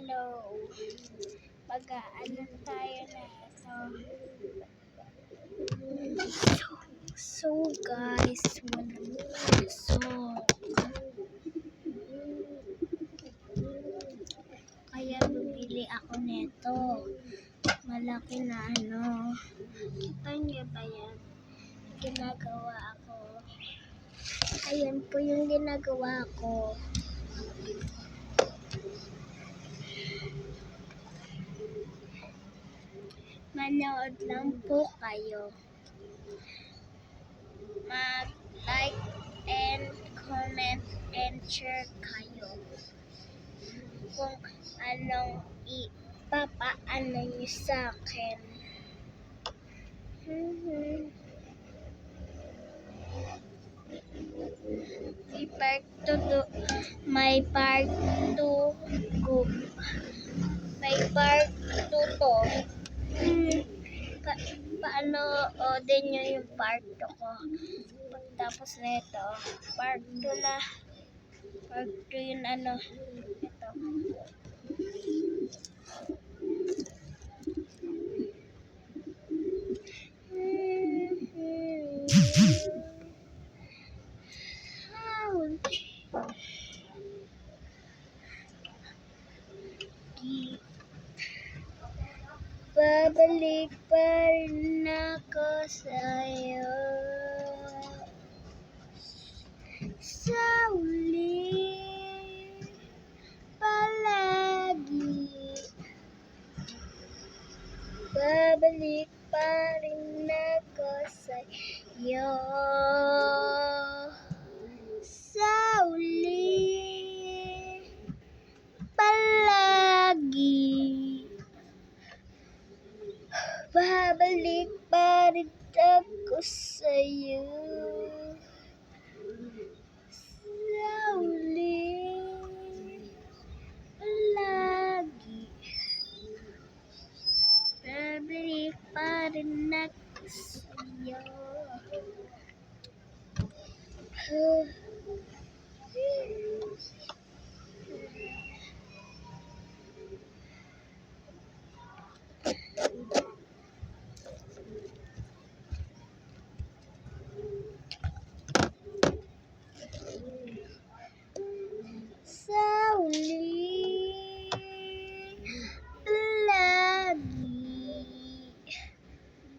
Hello. Mag-ano tayo na ito. So guys, walang pasok. Kaya bibili ako nito. Malaki na ano. Kita niyo ba yan? Ginagawa ako. Ayan po yung ginagawa ko. Manood lang po kayo. Mag-like and comment and share kayo. Kung anong ipapaano nyo sa akin. May part 2 group. May part 2 to. Paano din nyo yung part 2 ko. Pagtapos na ito, part 2 na. Part 2 yung ano. Ito. Babalik pa rin ako sa'yo sa uli palagi. Babalik pa rin ako sa'yo sa uli palagi. Babalik pa rin ako sa'yo sa uli palagi. Babalik pa rin ako sa'yo. Sa uli lagi,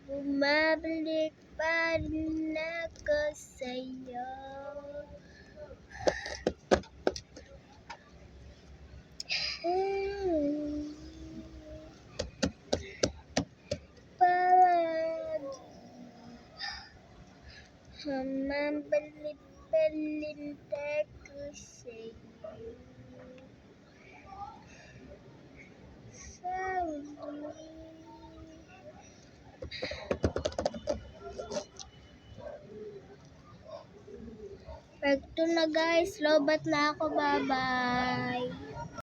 bumabalik pa rin ako sa'yo. Palagi, mabalik-balik ako sa'yo. Pag ito na guys, lobat na ako. Bye-bye.